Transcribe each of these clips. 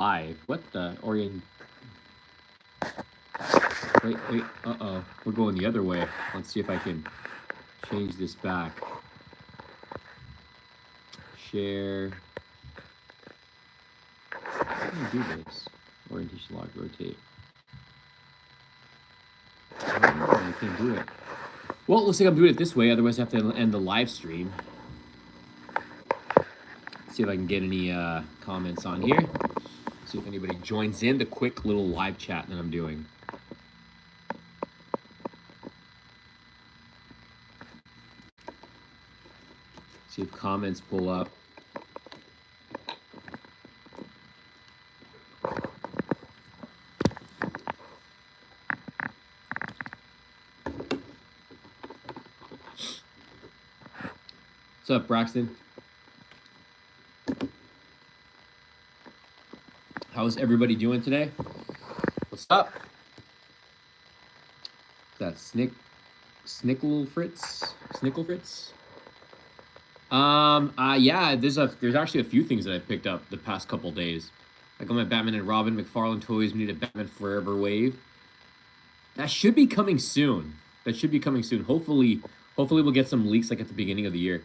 Live. What the orient? Wait. Uh-oh. We're going the other way. Let's see if I can change this back. Share. How do you do this? Orientation log, rotate. I can't do it. Well, it looks like I'm doing it this way. Otherwise, I have to end the live stream. See if I can get any comments on here. See if anybody joins in the quick little live chat that I'm doing. See if comments pull up. What's up, Braxton? How's everybody doing today? What's up? That's Snickle Fritz. Yeah, there's actually a few things that I've picked up the past couple days. Like on my Batman and Robin McFarlane toys, we need a Batman Forever wave. That should be coming soon. Hopefully we'll get some leaks like at the beginning of the year.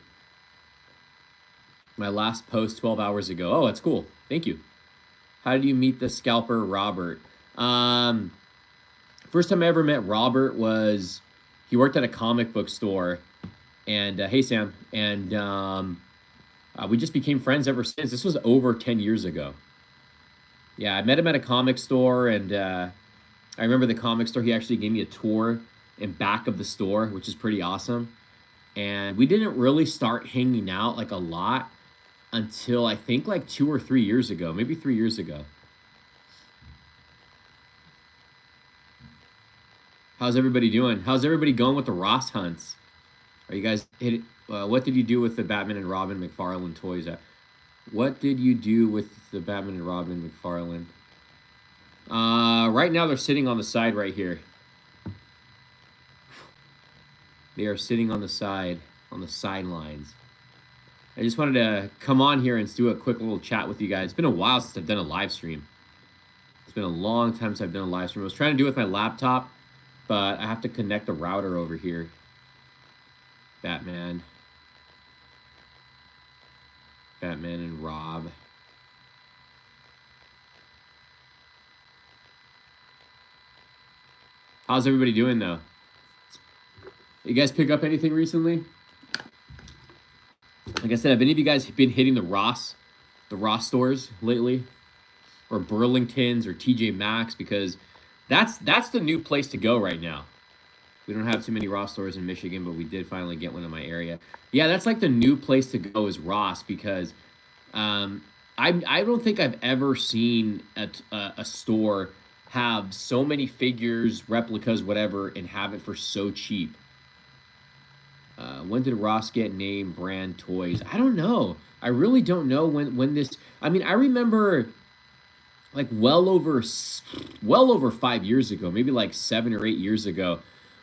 My last post 12 hours ago. Oh, that's cool. Thank you. How did you meet the scalper, Robert? First time I ever met Robert was he worked at a comic book store. And hey, Sam. And we just became friends ever since. This was over 10 years ago. Yeah, I met him at a comic store. And I remember the comic store. He actually gave me a tour in back of the store, which is pretty awesome. And we didn't really start hanging out like a lot until I think like 2 or 3 years ago, maybe 3 years ago. How's everybody doing? How's everybody going with the Ross hunts? Are you guys hit? What did you do with the Batman and Robin McFarlane toys? What did you do with the Batman and Robin McFarlane? Right now they're sitting on the side right here. They are sitting on the side, on the sidelines. I just wanted to come on here and do a quick little chat with you guys. It's been a while since I've done a live stream. It's been a long time since I've done a live stream. I was trying to do it with my laptop, but I have to connect the router over here. Batman and Rob. How's everybody doing though? You guys pick up anything recently? Like I said, have any of you guys been hitting the Ross stores lately? Or Burlington's or TJ Maxx? Because that's the new place to go right now. We don't have too many Ross stores in Michigan, but we did finally get one in my area. Yeah, that's like the new place to go is Ross because I don't think I've ever seen a store have so many figures, replicas, whatever, and have it for so cheap. When did Ross get name brand toys? I don't know. I really don't know when this. I mean, I remember like well over 5 years ago, maybe like 7 or 8 years ago,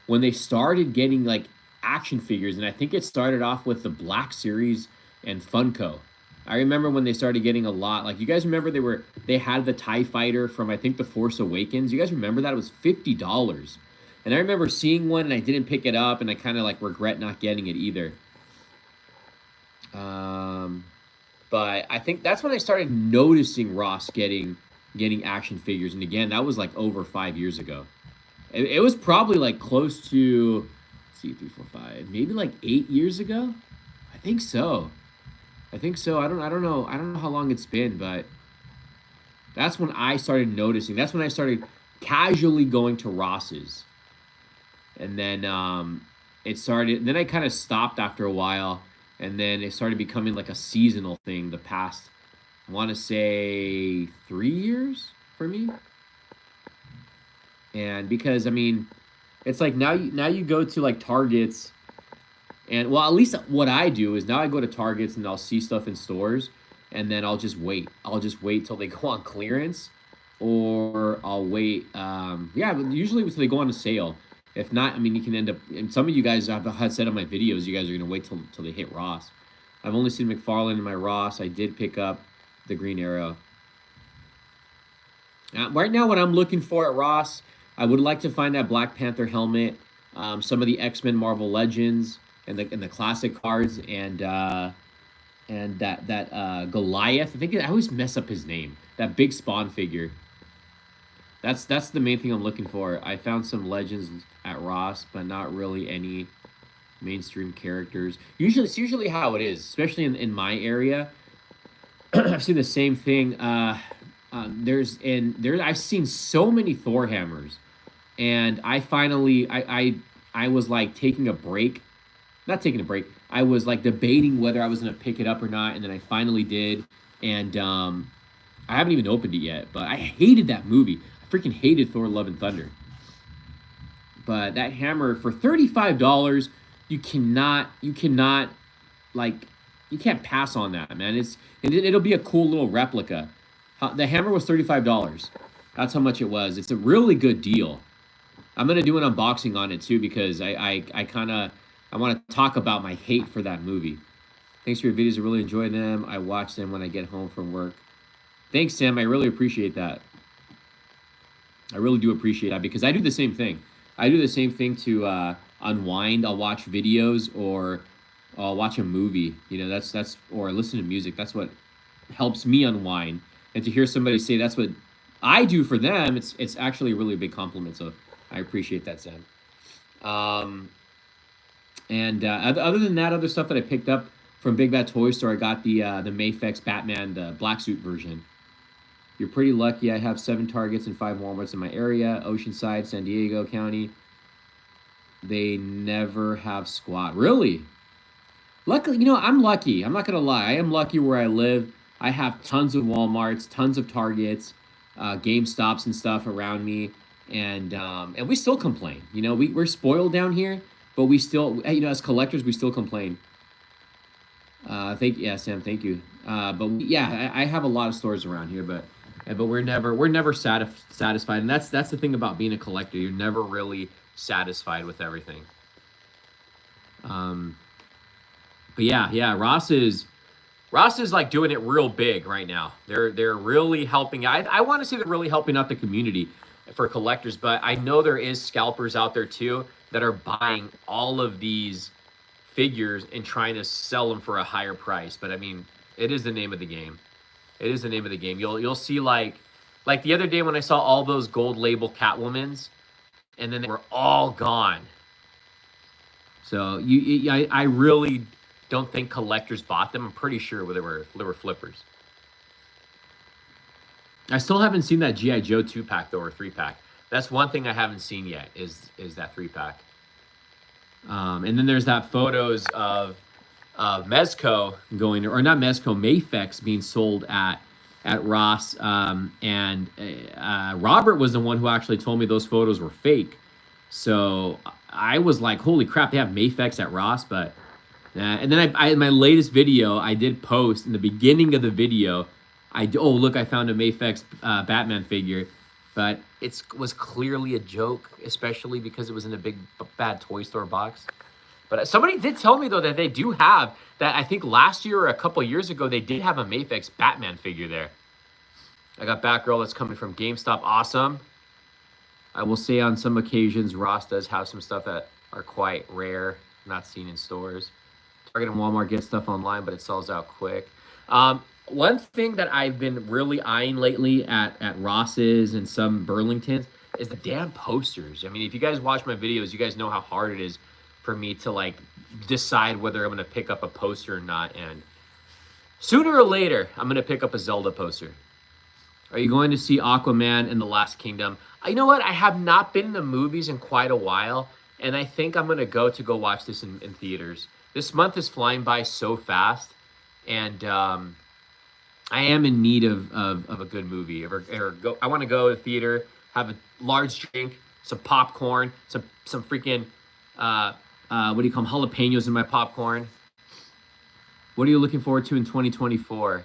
when they started getting like action figures, and I think it started off with the Black Series and Funko. I remember when they started getting a lot. Like you guys remember they had the TIE Fighter from I think The Force Awakens. You guys remember that? It was $50. And I remember seeing one and I didn't pick it up and I kind of like regret not getting it either. But I think that's when I started noticing Ross getting action figures. And again, that was like over 5 years ago. It was probably like close to, let's see, 3, 4, 5, maybe like 8 years ago. I think so. I don't know how long it's been, but that's when I started noticing. That's when I started casually going to Ross's. And then it started, then I kind of stopped after a while, and then it started becoming like a seasonal thing the past, I want to say 3 years for me. And because, I mean, it's like now you go to like Targets, and well, at least what I do is now I go to Targets and I'll see stuff in stores, and then I'll just wait. I'll just wait till they go on clearance, or I'll wait. Yeah, but usually until they go on a sale. If not, I mean, you can end up, and some of you guys have said on my videos, you guys are going to wait till they hit Ross. I've only seen McFarlane in my Ross. I did pick up the Green Arrow. Right now, what I'm looking for at Ross, I would like to find that Black Panther helmet, some of the X-Men Marvel Legends, and the classic cards, and that Goliath. I think I always mess up his name. That big Spawn figure. That's the main thing I'm looking for. I found some legends at Ross, but not really any mainstream characters. Usually, it's usually how it is, especially in my area. I've seen the same thing. I've seen so many Thor hammers, and I finally I was like taking a break, not taking a break. I was like debating whether I was gonna pick it up or not, and then I finally did, and I haven't even opened it yet. But I hated that movie. I freaking hated Thor: Love and Thunder. But that hammer for $35, you cannot like you can't pass on that, man. It'll be a cool little replica. The hammer was $35. That's how much it was. It's a really good deal. I'm gonna do an unboxing on it too because I want to talk about my hate for that movie. Thanks for your videos. I really enjoy them. I watch them when I get home from work. Thanks, Sam. I really appreciate that. I really do appreciate that because I do the same thing. I do the same thing to unwind. I'll watch videos or I'll watch a movie. That's or listen to music. That's what helps me unwind. And to hear somebody say that's what I do for them, it's actually a really big compliment. So I appreciate that, Sam. And other than that, other stuff that I picked up from Big Bad Toy Store, I got the Mayfex Batman, the black suit version. You're pretty lucky. I have 7 Targets and 5 Walmarts in my area. Oceanside, San Diego County. They never have squat. Really? Luckily, I'm lucky. I'm not going to lie. I am lucky where I live. I have tons of Walmarts, tons of Targets, GameStops and stuff around me. And we still complain. We're spoiled down here, but we still, as collectors, we still complain. Sam, thank you. I have a lot of stores around here, but we're never satisfied, and that's the thing about being a collector. You're never really satisfied with everything. But yeah, Ross is like doing it real big right now. They're really helping. I want to say they're really helping out the community for collectors, but I know there is scalpers out there too that are buying all of these figures and trying to sell them for a higher price. But I mean, it is the name of the game. It is the name of the game. You'll see like the other day when I saw all those gold label Catwomans, and then they were all gone. So I really don't think collectors bought them. I'm pretty sure they were flippers. I still haven't seen that G.I. Joe 2-pack though, or 3-pack. That's one thing I haven't seen yet is that 3-pack. And then there's that photos of Mezco going, or not Mezco, Mayfex being sold at Ross. And Robert was the one who actually told me those photos were fake. So I was like, holy crap, they have Mayfex at Ross. But and then I in my latest video, I did post in the beginning of the video, look, I found a Mayfex Batman figure. But it was clearly a joke, especially because it was in a big bad toy store box. But somebody did tell me, though, that they do have that. I think last year or a couple years ago, they did have a Mayfex Batman figure there. I got Batgirl that's coming from GameStop. Awesome. I will say on some occasions, Ross does have some stuff that are quite rare, not seen in stores. Target and Walmart get stuff online, but it sells out quick. One thing that I've been really eyeing lately at Ross's and some Burlingtons is the damn posters. I mean, if you guys watch my videos, you guys know how hard it is for me to like decide whether I'm going to pick up a poster or not. And sooner or later, I'm going to pick up a Zelda poster. Are you going to see Aquaman and the Last Kingdom? You know what? I have not been in the movies in quite a while, and I think I'm going to go watch this in theaters. This month is flying by so fast, and I am in need of a good movie. I want to go to the theater, have a large drink, some popcorn, some freaking what do you call them, jalapenos in my popcorn. What are you looking forward to in 2024?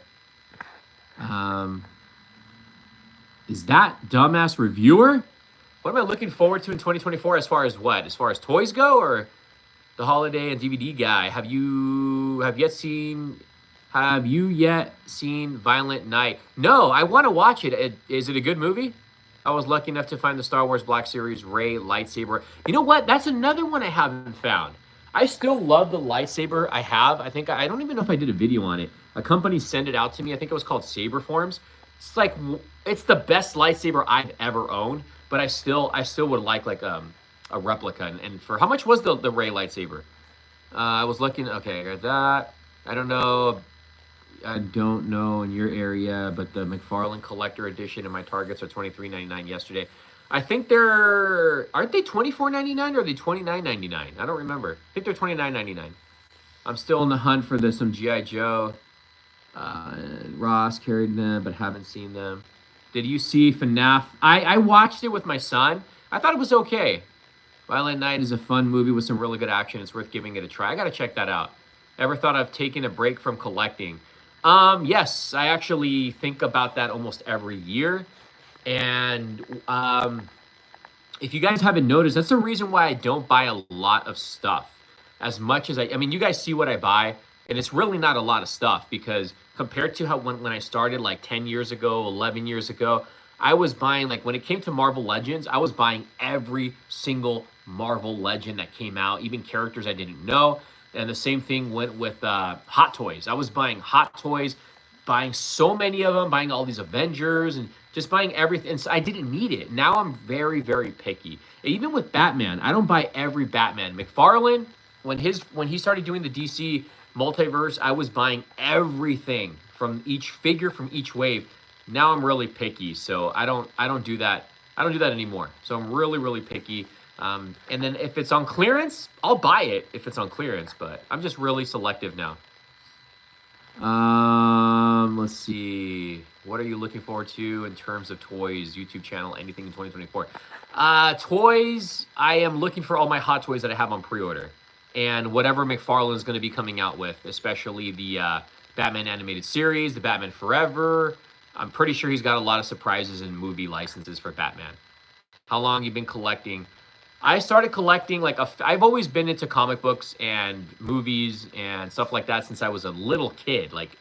Is that dumbass reviewer? What am I looking forward to in 2024 as far as what? As far as toys go, or the holiday and DVD guy? Have you yet seen Violent Night? No, I want to watch it. Is it a good movie? I was lucky enough to find the Star Wars Black Series Rey lightsaber. You know what? That's another one I haven't found. I still love the lightsaber I have. I think I don't even know if I did a video on it. A company sent it out to me. I think it was called Saber Forms. It's like it's the best lightsaber I've ever owned, but I still would like a replica. And for how much was the Rey lightsaber? I was looking. Okay, I got that. I don't know in your area, but the McFarlane Collector Edition and my Targets are $23.99 yesterday. I think aren't they $24.99 or are they $29.99? I don't remember. I think they're $29.99. I'm still in the hunt for some G.I. Joe. Ross carried them, but haven't seen them. Did you see FNAF? I watched it with my son. I thought it was okay. Violent Night is a fun movie with some really good action. It's worth giving it a try. I got to check that out. Ever thought of taking a break from collecting? Yes, I actually think about that almost every year. And if you guys haven't noticed, that's the reason why I don't buy a lot of stuff. As much as I mean, you guys see what I buy, and it's really not a lot of stuff because compared to how when I started like 10 years ago, 11 years ago, I was buying, like when it came to Marvel Legends, I was buying every single Marvel Legend that came out, even characters I didn't know. And the same thing went with Hot Toys. I was buying Hot Toys, buying so many of them, buying all these Avengers, and just buying everything. And so I didn't need it. Now I'm very, very picky. Even with Batman, I don't buy every Batman. McFarlane, when he started doing the DC multiverse, I was buying everything from each figure, from each wave. Now I'm really picky, so I don't do that. I don't do that anymore. So I'm really, really picky. And then if it's on clearance, I'll buy it if it's on clearance, but I'm just really selective now. Let's see. What are you looking forward to in terms of toys, YouTube channel, anything in 2024? Toys, I am looking for all my Hot Toys that I have on pre-order. And whatever McFarlane is going to be coming out with, especially the Batman animated series, the Batman Forever. I'm pretty sure he's got a lot of surprises and movie licenses for Batman. How long you been collecting? I started collecting I've always been into comic books and movies and stuff like that since I was a little kid, like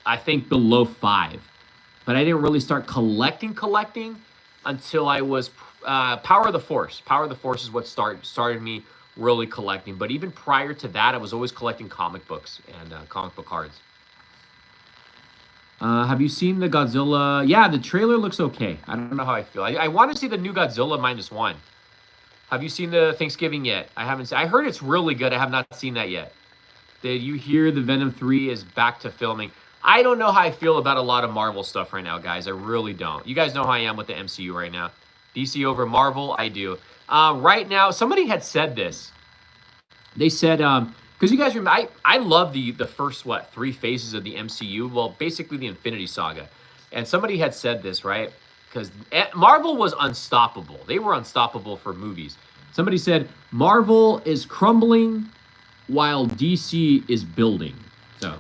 I think below 5. But I didn't really start collecting until I was Power of the Force. Power of the Force is what started me really collecting. But even prior to that, I was always collecting comic books and comic book cards. Have you seen the Godzilla? Yeah, the trailer looks okay. I don't know how I feel. I want to see the new Godzilla -1. Have you seen the Thanksgiving yet? I haven't seen. I heard it's really good. I have not seen that yet. Did you hear the Venom 3 is back to filming? I don't know how I feel about a lot of Marvel stuff right now, guys. I really don't. You guys know how I am with the MCU right now. DC over Marvel, I do. Right now, somebody had said this. They said, because you guys remember, I love the first, 3 phases of the MCU? Well, basically the Infinity Saga. And somebody had said this, right? Because Marvel was unstoppable. They were unstoppable for movies. Somebody said, Marvel is crumbling while DC is building. So,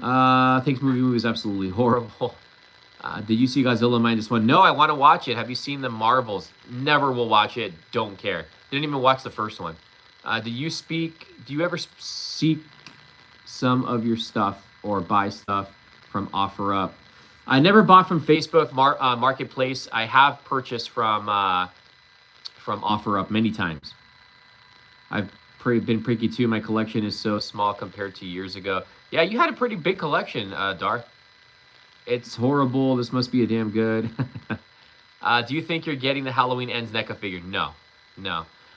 I think movie is absolutely horrible. Did you see Godzilla -1? No, I want to watch it. Have you seen the Marvels? Never will watch it. Don't care. Didn't even watch the first one. Do you ever seek some of your stuff or buy stuff from OfferUp? I never bought from Facebook Marketplace. I have purchased from OfferUp many times. I've been picky too. My collection is so small compared to years ago. Yeah, you had a pretty big collection, Darth. It's horrible. This must be a damn good. Do you think you're getting the Halloween Ends NECA figure? No.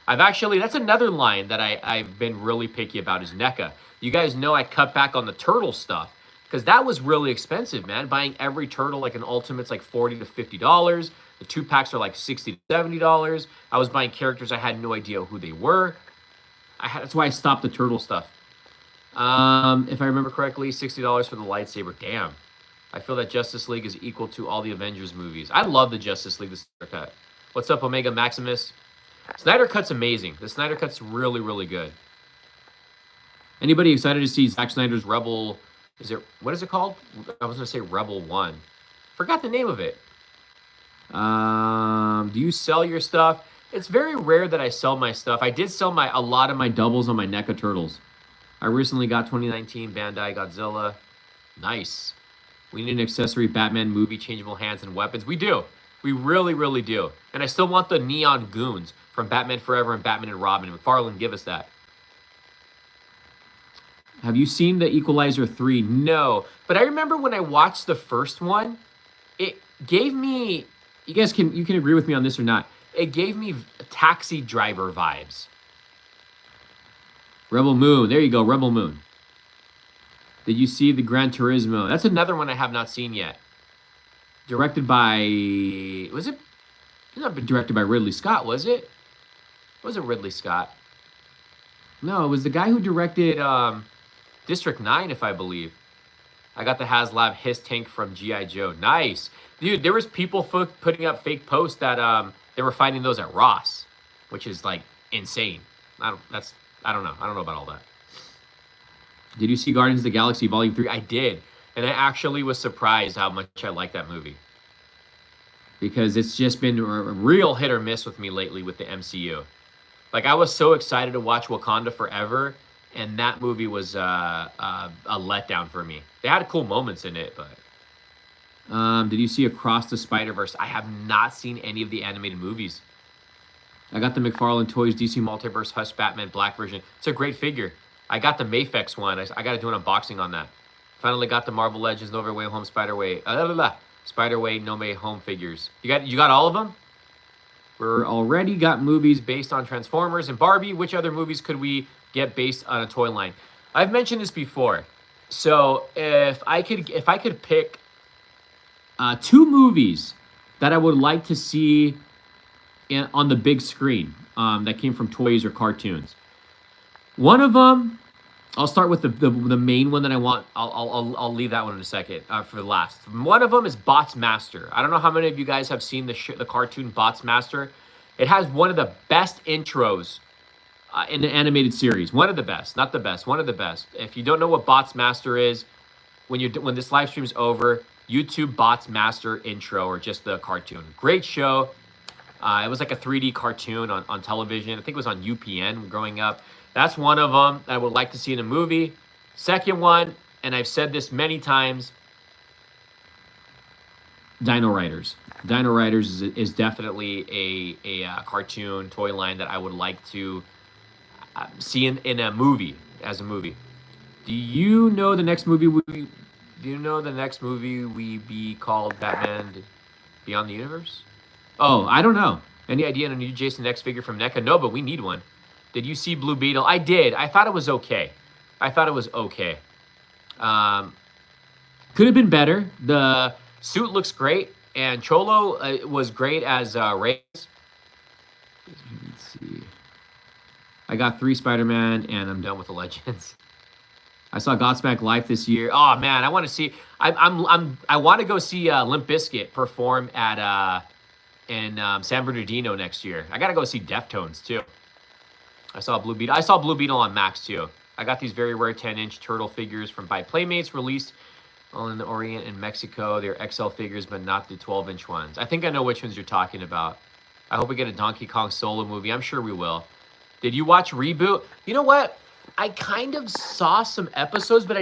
That's another line that I've been really picky about is NECA. You guys know I cut back on the turtle stuff because that was really expensive, man. Buying every turtle, like an Ultimate's like $40 to $50. The 2-packs are like $60 to $70. I was buying characters I had no idea who they were. That's why I stopped the turtle stuff. If I remember correctly, $60 for the lightsaber. Damn. I feel that Justice League is equal to all the Avengers movies. I love the Justice League, the Snyder Cut. What's up, Omega Maximus? Snyder Cut's amazing. The Snyder Cut's really, really good. Anybody excited to see Zack Snyder's Rebel? What is it called? I was going to say Rebel 1. Forgot the name of it. Do you sell your stuff? It's very rare that I sell my stuff. I did sell a lot of my doubles on my NECA Turtles. I recently got 2019 Bandai Godzilla. Nice. We need an accessory Batman movie, changeable hands and weapons. We do. We really, really do. And I still want the neon goons from Batman Forever and Batman and Robin. McFarlane, give us that. Have you seen The Equalizer 3? No. But I remember when I watched the first one, it gave me, you can agree with me on this or not, it gave me Taxi Driver vibes. Rebel Moon. There you go, Rebel Moon. Did you see the Gran Turismo? That's another one I have not seen yet. Directed by, was it? It's not directed by Ridley Scott, was it? Was it Ridley Scott? No, it was the guy who directed District 9, if I believe. I got the HasLab Hiss tank from G.I. Joe. Nice. Dude, there was people putting up fake posts that they were finding those at Ross, which is like insane. I don't know. I don't know about all that. Did you see Guardians of the Galaxy Volume 3? I did. And I actually was surprised how much I like that movie. Because it's just been a real hit or miss with me lately with the MCU. Like, I was so excited to watch Wakanda Forever, and that movie was a letdown for me. They had cool moments in it, but... did you see Across the Spider-Verse? I have not seen any of the animated movies. I got the McFarlane Toys DC Multiverse Hush Batman Black version. It's a great figure. I got the Mafex one. I got to do an unboxing on that. Finally got the Marvel Legends No Way Home Spider-Way No Way Home figures. You got all of them? We're already got movies based on Transformers and Barbie. Which other movies could we get based on a toy line? I've mentioned this before. So if I could pick 2 movies that I would like to see on the big screen that came from toys or cartoons. One of them, I'll start with the main one that I want. I'll leave that one in a second for the last. One of them is Bots Master. I don't know how many of you guys have seen the cartoon Bots Master. It has one of the best intros in the animated series. One of the best, not the best. One of the best. If you don't know what Bots Master is, when this live stream is over, YouTube Bots Master intro or just the cartoon. Great show. It was like a 3D cartoon on television. I think it was on UPN growing up. That's one of them I would like to see in a movie. Second one, and I've said this many times, Dino Riders. Dino Riders is definitely a cartoon toy line that I would like to see in a movie, as a movie. Do you know the next movie will be called Batman Beyond the Universe? Oh, I don't know. Any idea on a new Jason X figure from NECA? No, but we need one. Did you see Blue Beetle? I did. I thought it was okay. Could have been better. The suit looks great, and Cholo was great as Reyes. Let's see. I got 3 Spider-Man, and I'm done with the Legends. I saw Godsmack live this year. Oh man, I want to see. I want to go see Limp Bizkit perform at in San Bernardino next year. I gotta go see Deftones too. I saw Blue Beetle on Max too. I got these very rare 10-inch turtle figures from by Playmates, released all in the Orient and Mexico. They're XL figures, but not the 12-inch ones. I think I know which ones you're talking about. I hope we get a Donkey Kong solo movie. I'm sure we will. Did you watch Reboot? You know what? I kind of saw some episodes, but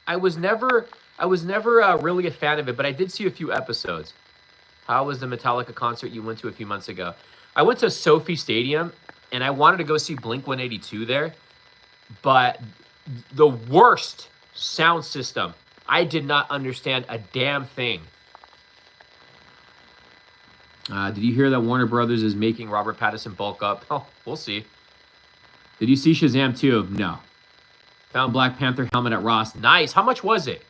I was never really a fan of it. But I did see a few episodes. How was the Metallica concert you went to a few months ago? I went to Sophie Stadium, and I wanted to go see Blink-182 there, but the worst sound system. I did not understand a damn thing. Did you hear that Warner Brothers is making Robert Pattinson bulk up? Oh, we'll see. Did you see Shazam 2? No. Found Black Panther helmet at Ross. Nice. How much was it?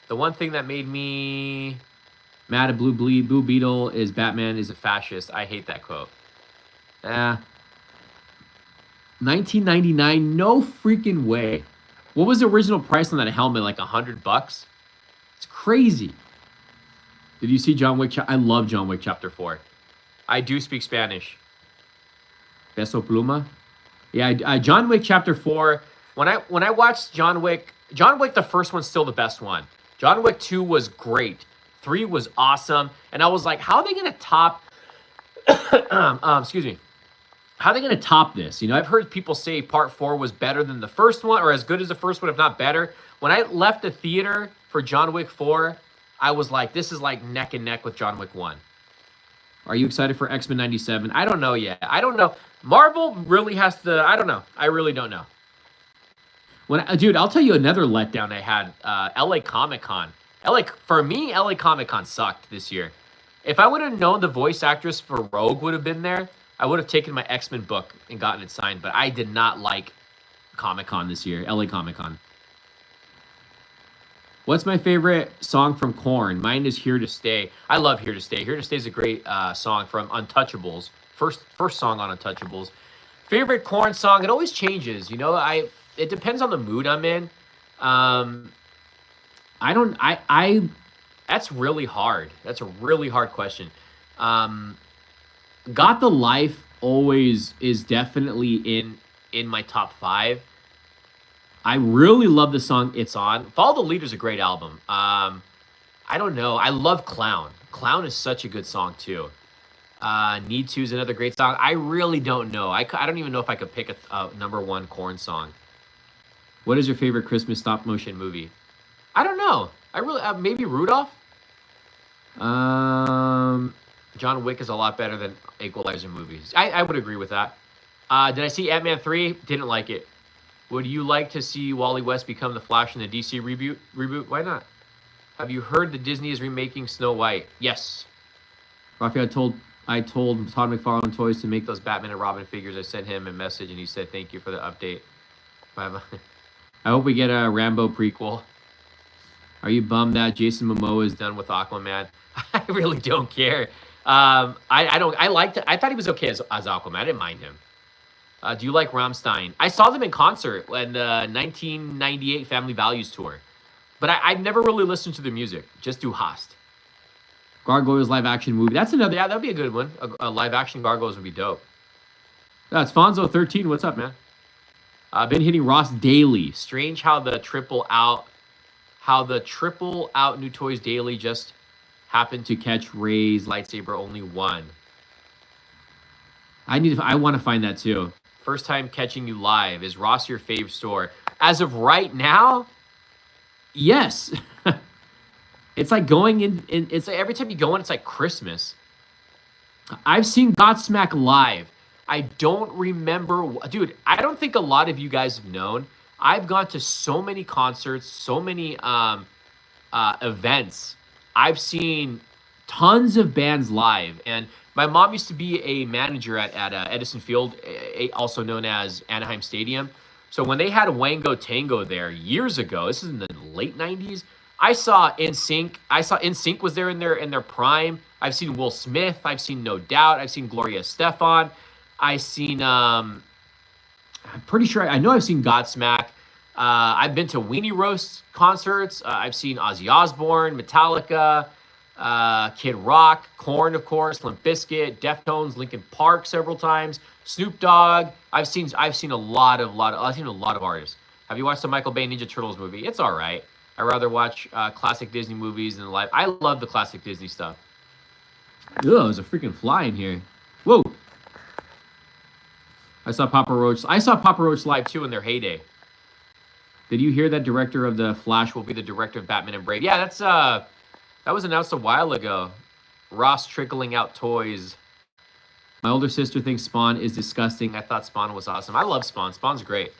The one thing that made me mad at Blue Beetle is Batman is a fascist. I hate that quote. $19.99? No freaking way. What was the original price on that helmet? Like $100? It's crazy. Did you see John Wick? I love John Wick Chapter 4. I do speak Spanish. Beso Pluma? Yeah, John Wick Chapter 4. When I watched John Wick the first one's still the best one. John Wick 2 was great. 3 was awesome. And I was like, how are they going to top... excuse me. How are they going to top this? You know, I've heard people say Part 4 was better than the first one, or as good as the first one, if not better. When I left the theater for John Wick 4, I was like, this is like neck and neck with John Wick 1. Are you excited for X-Men 97? I don't know yet. I don't know. Marvel really has to. I don't know. I really don't know. Dude, I'll tell you another letdown. Down I had LA Comic Con. For me, LA Comic Con sucked this year. If I would have known the voice actress for Rogue would have been there, I would have taken my X-Men book and gotten it signed. But I did not like Comic Con this year. LA Comic Con. What's my favorite song from Korn? Mine is Here to Stay. I love Here to Stay. Here to Stay is a great song from Untouchables. First song on Untouchables. Favorite Korn song? It always changes. You know, it depends on the mood I'm in. That's really hard. That's a really hard question. Got the Life always is definitely in my top 5. I really love the song It's On. Follow the Leader's a great album. I don't know. I love Clown. Clown is such a good song too. Need To is another great song. I really don't know. I don't even know if I could pick a number 1 Korn song. What is your favorite Christmas stop motion movie? I don't know. I really maybe Rudolph. John Wick is a lot better than Equalizer movies. I would agree with that. Did I see Ant-Man 3? Didn't like it. Would you like to see Wally West become the Flash in the DC reboot? Why not? Have you heard that Disney is remaking Snow White? Yes. Raphael, I told Todd McFarlane Toys to make those Batman and Robin figures. I sent him a message and he said thank you for the update. I hope we get a Rambo prequel. Are you bummed that Jason Momoa is done with Aquaman? I really don't care. I thought he was okay as Aquaman. I didn't mind him. Do you like Rammstein? I saw them in concert in the 1998 Family Values tour. But I've never really listened to their music. Just do Hast. Gargoyles live action movie. That's another. Yeah, that'd be a good one. A live action Gargoyles would be dope. That's Fonzo13. What's up, man? I've been hitting Ross daily. Strange how the triple out New Toys Daily just happened to catch Ray's lightsaber only one. I want to find that too. First time catching you live. Is Ross your fave store? As of right now, yes. It's like going in. It's like every time you go in, it's like Christmas. I've seen Godsmack live. I don't remember. Dude, I don't think a lot of you guys have known. I've gone to so many concerts, so many events. I've seen tons of bands live. And my mom used to be a manager at Edison Field, also known as Anaheim Stadium. So when they had Wango Tango there years ago, this is in the late 90s, I saw NSYNC. NSYNC was there in their prime. I've seen Will Smith. I've seen No Doubt. I've seen Gloria Estefan. I've seen, I'm pretty sure, I know I've seen Godsmack. I've been to Weenie Roast concerts. I've seen Ozzy Osbourne, Metallica, Kid Rock, Korn, of course, Limp Bizkit, Deftones, Linkin Park several times, Snoop Dogg. I've seen a lot of artists. Have you watched the Michael Bay Ninja Turtles movie? It's all right. I'd rather watch classic Disney movies than live. I love the classic Disney stuff. Ugh, there's a freaking fly in here. Whoa. I saw Papa Roach live too in their heyday. Did you hear that director of The Flash will be the director of Batman and Brave? Yeah, that was announced a while ago. Ross trickling out toys. My older sister thinks Spawn is disgusting. I thought Spawn was awesome. I love Spawn. Spawn's great.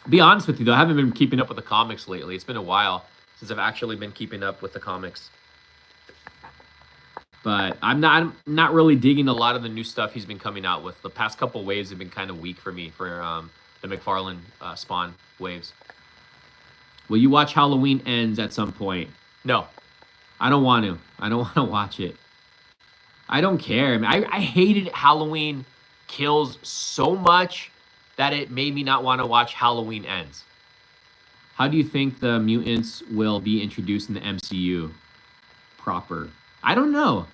Be honest with you though, I haven't been keeping up with the comics lately. It's been a while since I've actually been keeping up with the comics. But I'm not really digging a lot of the new stuff he's been coming out with. The past couple waves have been kind of weak for me for the McFarlane Spawn waves. Will you watch Halloween Ends at some point? No. I don't want to. I don't want to watch it. I don't care. I mean, I hated Halloween Kills so much that it made me not want to watch Halloween Ends. How do you think the mutants will be introduced in the MCU proper? I don't know.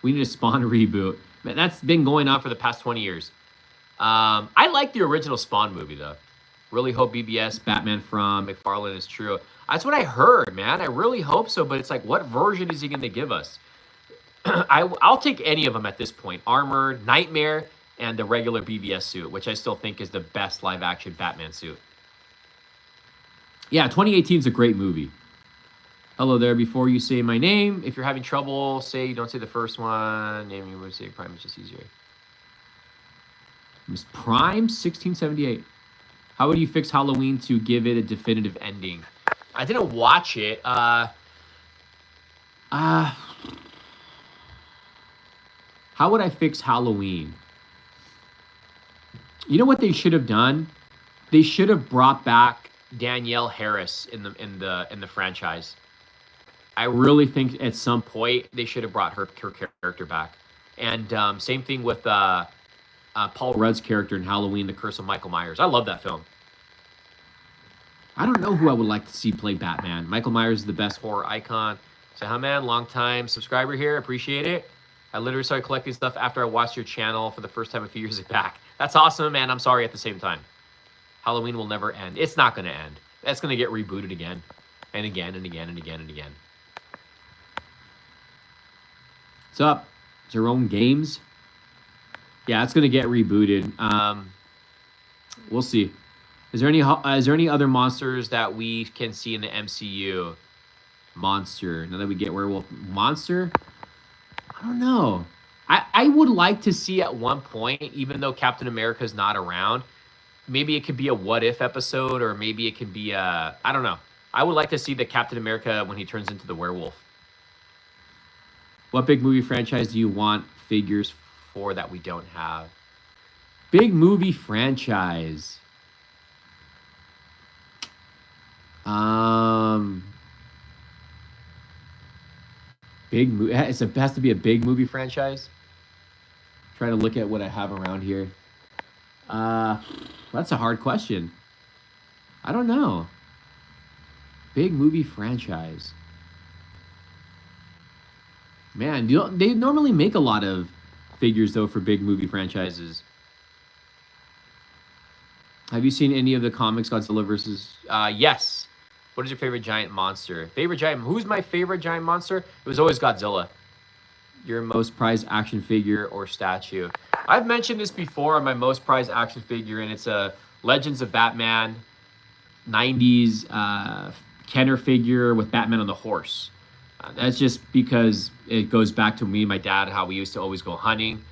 We need a Spawn reboot. Man, that's been going on for the past 20 years. I like the original Spawn movie, though. Really hope BBS Batman from McFarlane is true. That's what I heard, man. I really hope so, but it's like, what version is he going to give us? I'll take any of them at this point. Armored, Nightmare, and the regular BVS suit, which I still think is the best live-action Batman suit. Yeah, 2018 is a great movie. Hello there. Before you say my name, if you're having trouble, don't say the first one. Name you would say Prime is just easier. Miss Prime 1678. How would you fix Halloween to give it a definitive ending? I didn't watch it. How would I fix Halloween? You know what they should have done? They should have brought back Danielle Harris in the franchise. I really think at some point they should have brought her character back. And same thing with Paul Rudd's character in Halloween: The Curse of Michael Myers. I love that film. I don't know who I would like to see play Batman. Michael Myers is the best horror icon. So, hi, man, long time subscriber here. Appreciate it. I literally started collecting stuff after I watched your channel for the first time a few years back. That's awesome, man. I'm sorry at the same time. Halloween will never end. It's not going to end. That's going to get rebooted again and again and again and again and again. What's up? Jerome Games? Yeah, it's going to get rebooted. We'll see. Is there any other monsters that we can see in the MCU? Monster. Now that we get werewolf monster, I don't know. I would like to see at one point, even though Captain America's not around, maybe it could be a what if episode, or maybe it could be I don't know. I would like to see the Captain America when he turns into the werewolf. What big movie franchise do you want figures for that we don't have? Big movie franchise. It has to be a big movie franchise. Trying to look at what I have around here. That's a hard question. I don't know. Big movie franchise. Man, they normally make a lot of figures though for big movie franchises. Have you seen any of the comics Godzilla versus? Yes. What is your favorite giant monster? Who's my favorite giant monster? It was always Godzilla. Your most prized action figure or statue? I've mentioned this before on my most prized action figure, and it's a Legends of Batman 90s Kenner figure with Batman on the horse. That's just because it goes back to me and my dad, how we used to always go hunting,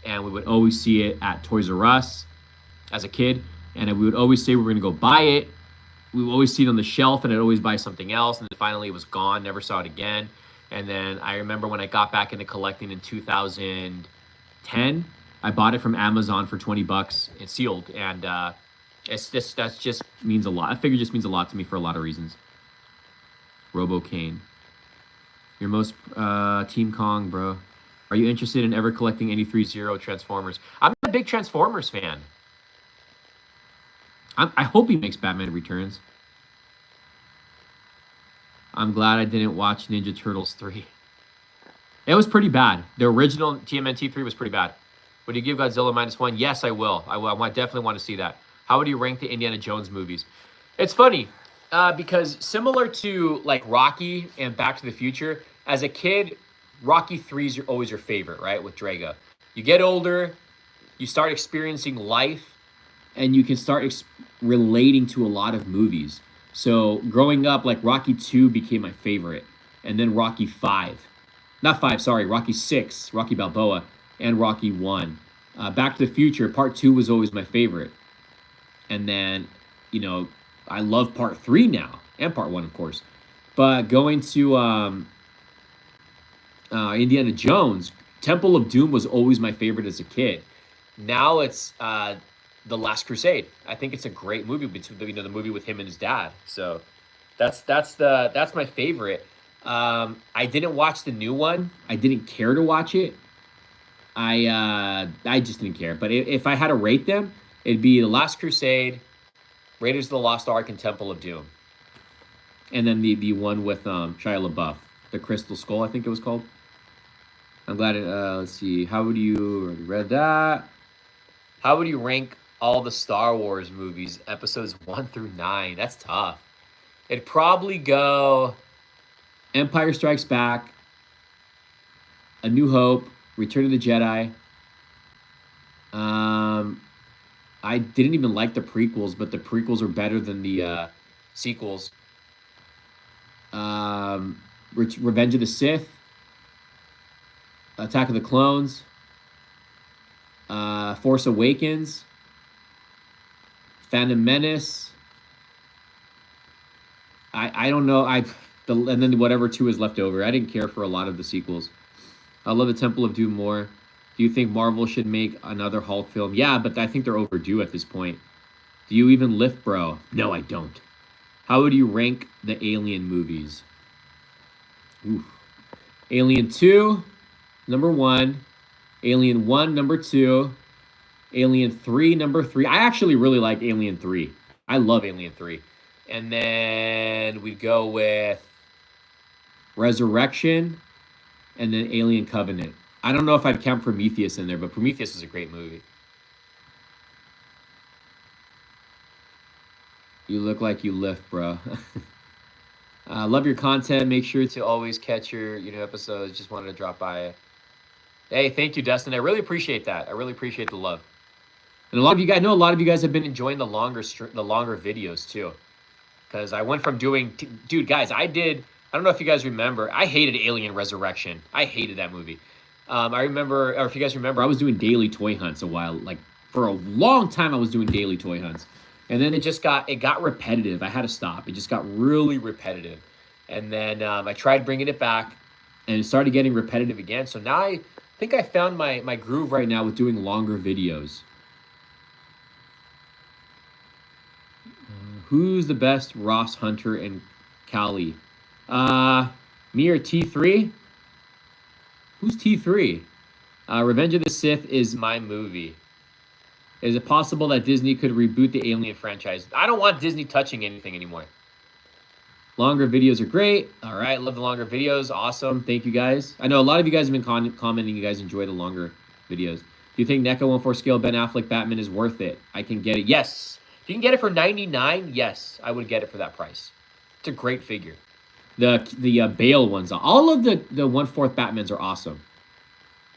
and we would always see it at Toys R Us as a kid, and we would always say we were going to go buy it. We would always see it on the shelf, and I'd always buy something else, and then finally it was gone, never saw it again. And then I remember when I got back into collecting in 2010, I bought it from Amazon for $20. It's sealed, and that just means a lot. That figure just means a lot to me for a lot of reasons. Robo Kane. Your most Team Kong, bro. Are you interested in ever collecting any 3-0 Transformers? I'm a big Transformers fan. I hope he makes Batman Returns. I'm glad I didn't watch Ninja Turtles 3. It was pretty bad. The original TMNT 3 was pretty bad. Would you give Godzilla -1? Yes, I will. I definitely want to see that. How would you rank the Indiana Jones movies? It's funny because similar to like Rocky and Back to the Future, as a kid, Rocky 3 is always your favorite, right? With Drago. You get older, you start experiencing life, and you can start relating to a lot of movies. So growing up, like Rocky 2 became my favorite. And then Rocky 5. Not 5, sorry, Rocky 6, Rocky Balboa, and Rocky 1. Back to the Future, Part 2 was always my favorite. And then, I love Part 3 now, and Part 1, of course. But going to Indiana Jones, Temple of Doom was always my favorite as a kid. Now it's The Last Crusade. I think it's a great movie, the movie with him and his dad. So that's my favorite. I didn't watch the new one. I didn't care to watch it. I just didn't care. But if I had to rate them, it'd be The Last Crusade, Raiders of the Lost Ark, and Temple of Doom. And then the one with Shia LaBeouf, The Crystal Skull, I think it was called. I'm glad let's see. How would you already read that? How would you rank all the Star Wars movies, episodes 1 through 9? That's tough. It'd probably go Empire Strikes Back, A New Hope, Return of the Jedi. I didn't even like the prequels, but the prequels are better than the sequels. Revenge of the Sith, Attack of the Clones, Force Awakens, Phantom Menace. I don't know. And then whatever 2 is left over. I didn't care for a lot of the sequels. I love the Temple of Doom more. Do you think Marvel should make another Hulk film? Yeah, but I think they're overdue at this point. Do you even lift, bro? No, I don't. How would you rank the Alien movies? Oof. Alien 2, number 1. Alien 1, number 2. Alien 3, number 3. I actually really like Alien 3. I love Alien 3. And then we go with Resurrection and then Alien Covenant. I don't know if I'd count Prometheus in there, but Prometheus is a great movie. You look like you lift, bro. Love your content. Make sure to always catch your episodes. Just wanted to drop by. Hey, thank you, Dustin. I really appreciate that. I really appreciate the love. And a lot of you guys, I know a lot of you guys have been enjoying the longer videos too. Because I went from doing, dude, guys, I don't know if you guys remember, I hated Alien Resurrection. I hated that movie. I remember, or if you guys remember, I was doing daily toy hunts a while. Like, for a long time, I was doing daily toy hunts. And then it got repetitive. I had to stop. It just got really repetitive. And then I tried bringing it back, and it started getting repetitive again. So now I think I found my groove right now with doing longer videos. Who's the best Ross, Hunter, and Callie? Me or T3? Who's T3? Revenge of the Sith is my movie. Is it possible that Disney could reboot the Alien franchise? I don't want Disney touching anything anymore. Longer videos are great. All right, love the longer videos. Awesome. Thank you, guys. I know a lot of you guys have been commenting you guys enjoy the longer videos. Do you think NECA 1/4 scale Ben Affleck Batman is worth it? I can get it. Yes. If you can get it for $99, yes, I would get it for that price. It's a great figure. The Bale ones, all of the 1/4 Batmans are awesome.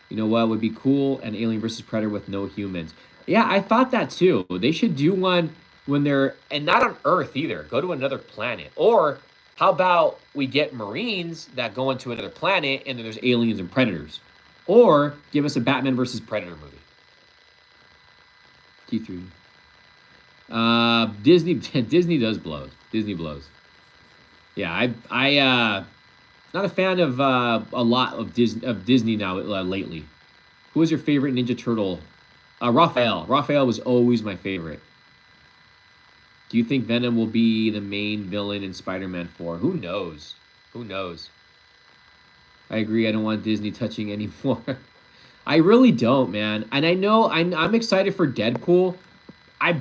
You know what would be cool? An Alien versus Predator with no humans. Yeah, I thought that too. They should do one when they're, and not on Earth either. Go to another planet. Or how about we get Marines that go into another planet and then there's aliens and predators? Or give us a Batman versus Predator movie. T3. Disney does blow. Disney blows. Yeah, I not a fan of a lot of Disney now lately. Who was your favorite Ninja Turtle? Raphael. Raphael was always my favorite. Do you think Venom will be the main villain in Spider-Man 4? Who knows? Who knows? I agree. I don't want Disney touching anymore. I really don't, man. And I know I'm excited for Deadpool.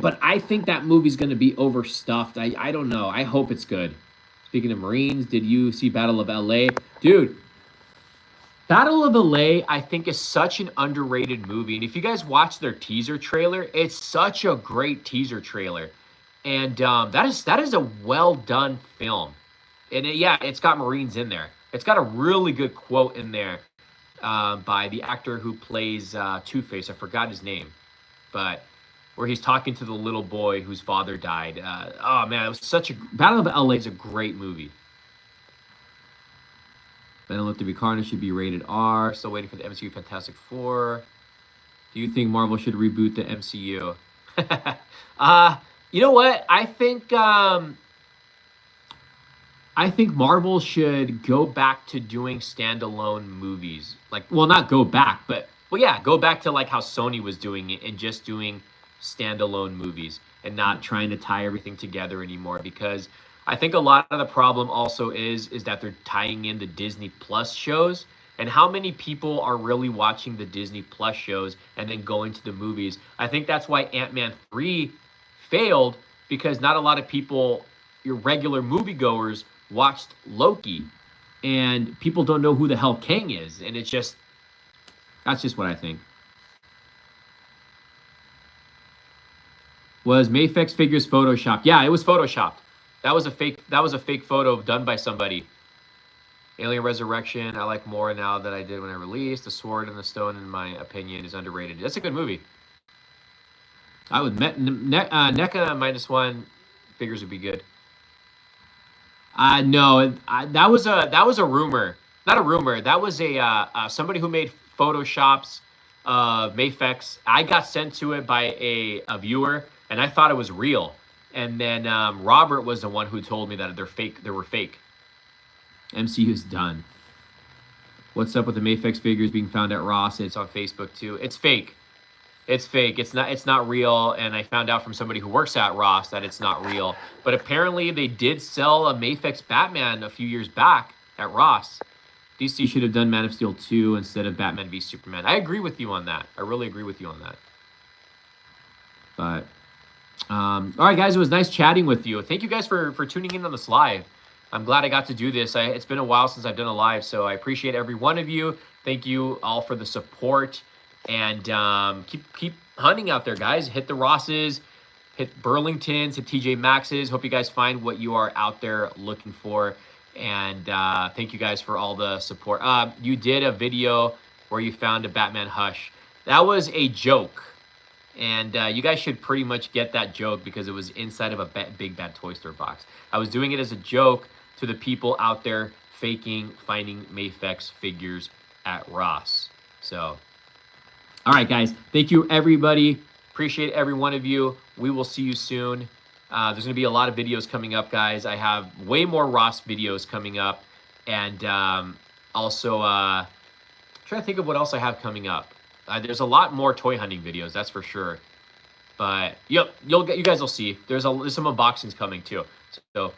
But I think that movie's going to be overstuffed. I don't know. I hope it's good. Speaking of Marines, did you see Battle of LA? Dude, Battle of LA, I think, is such an underrated movie. And if you guys watch their teaser trailer, it's such a great teaser trailer. And that is a well-done film. And it's got Marines in there. It's got a really good quote in there by the actor who plays Two-Face. I forgot his name. But where he's talking to the little boy whose father died. Oh, man, it was such a... Battle of LA is a great movie. Venom to be Carnage should be rated R. Still waiting for the MCU Fantastic Four. Do you think Marvel should reboot the MCU? You know what? I think Marvel should go back to doing standalone movies. Like, well, not go back, but... Well, yeah, go back to like how Sony was doing it and just doing standalone movies and not trying to tie everything together anymore, because I think a lot of the problem also is that they're tying in the Disney Plus shows, and how many people are really watching the Disney Plus shows and then going to the movies. I think that's why Ant-Man 3 failed, because not a lot of people, your regular moviegoers, watched Loki, and people don't know who the hell Kang is, and that's just what I think. Was Mafex figures photoshopped? Yeah, it was photoshopped. That was a fake photo done by somebody. Alien Resurrection, I like more now than I did when I released. The Sword and the Stone, in my opinion, is underrated. That's a good movie. I would NECA -1 figures would be good. No, that was a rumor, not a rumor. That was somebody who made photoshops of Mayfex. I got sent to it by a viewer, and I thought it was real. And then Robert was the one who told me that they're fake. They were fake. MCU's done. What's up with the Mayfex figures being found at Ross? It's on Facebook too. It's fake. It's fake. It's not real. And I found out from somebody who works at Ross that it's not real. But apparently they did sell a Mayfex Batman a few years back at Ross. DC should have done Man of Steel 2 instead of Batman v Superman. I agree with you on that. I really agree with you on that. But all right, guys, it was nice chatting with you. Thank you guys for tuning in on this live. I'm glad I got to do this. It's been a while since I've done a live, so I appreciate every one of you. Thank you all for the support, and keep hunting out there, guys. Hit the Rosses, hit Burlingtons, hit TJ Maxx's. Hope you guys find what you are out there looking for, and thank you guys for all the support. You did a video where you found a Batman Hush. That was a joke. And you guys should pretty much get that joke because it was inside of a Big Bad Toy Store box. I was doing it as a joke to the people out there finding Mayfex figures at Ross. So, all right, guys. Thank you, everybody. Appreciate every one of you. We will see you soon. There's going to be a lot of videos coming up, guys. I have way more Ross videos coming up. And also, trying to think of what else I have coming up. There's a lot more toy hunting videos, that's for sure. But you guys will see. There's some unboxings coming too. So